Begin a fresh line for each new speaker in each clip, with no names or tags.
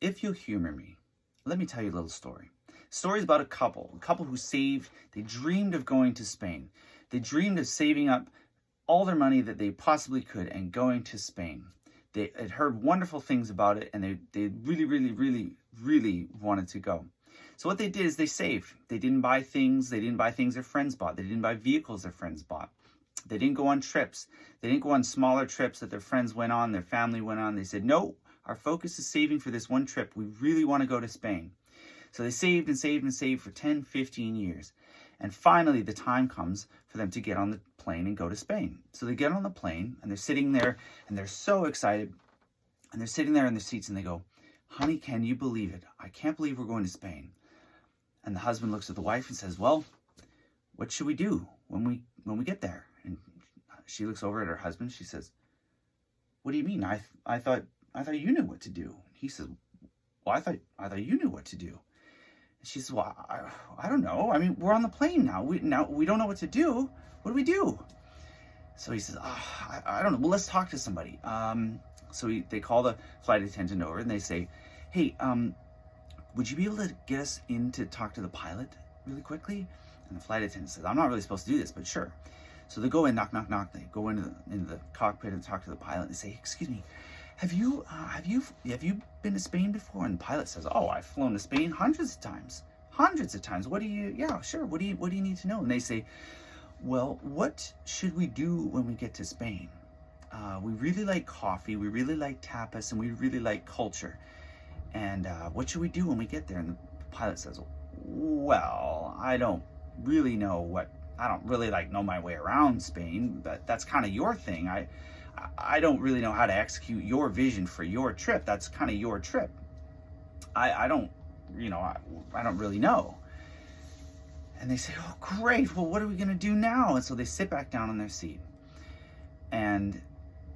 If you'll humor me, let me tell you a little story. Story is about a couple who saved. They dreamed of going to Spain. They dreamed of saving up all their money that they possibly could and going to Spain. They had heard wonderful things about it, and they really wanted to go. So what they did is they saved. They didn't buy things. They didn't buy things their friends bought. They didn't buy vehicles their friends bought. They didn't go on trips. They didn't go on smaller trips that their friends went on, their family went on. They said, no, our focus is saving for this one trip. We really want to go to Spain. So they saved and saved and saved for 10, 15 years. And finally, the time comes for them to get on the plane and go to Spain. So they get on the plane, and they're sitting there, and they're so excited. And they're sitting there in their seats, and they go, honey, can you believe it? I can't believe we're going to Spain. And the husband looks at the wife and says, well, what should we do when we get there? And she looks over at her husband. She says, what do you mean? I thought you knew what to do. He says, well, I thought you knew what to do. She says, well, I don't know. I mean, we're on the plane now. We don't know what to do. What do we do? So he says, I don't know. Well, let's talk to somebody. So they call the flight attendant over, and they say, hey, would you be able to get us in to talk to the pilot really quickly? And the flight attendant says, I'm not really supposed to do this, but sure. So they go in, knock, knock, knock. They go into the cockpit and talk to the pilot. They say, excuse me, have you been to Spain before? And the pilot says, oh, I've flown to Spain hundreds of times. Yeah, sure. What do you need to know? And they say, well, what should we do when we get to Spain? We really like coffee, we really like tapas, and we really like culture. And what should we do when we get there? And the pilot says, well, I don't really know my way around Spain, but that's kind of your thing. I don't really know how to execute your vision for your trip. That's kind of your trip. I don't really know. And they say, oh, great. Well, what are we going to do now? And so they sit back down in their seat. And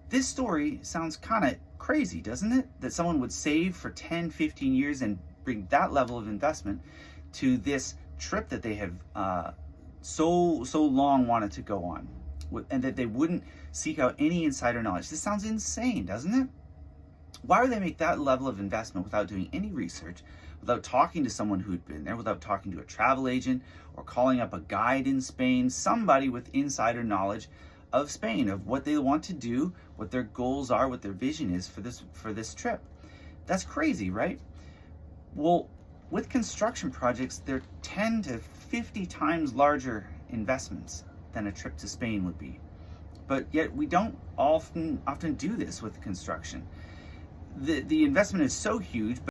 this story sounds kind of crazy, doesn't it? That someone would save for 10, 15 years and bring that level of investment to this trip that they have so long wanted to go on, and that they wouldn't seek out any insider knowledge. This sounds insane, doesn't it? Why would they make that level of investment without doing any research, without talking to someone who'd been there, without talking to a travel agent or calling up a guide in Spain, somebody with insider knowledge of Spain, of what they want to do, what their goals are, what their vision is for this trip? That's crazy, right? Well, with construction projects, they're 10 to 50 times larger investments than a trip to Spain would be. But yet we don't often do this with construction. The investment is so huge,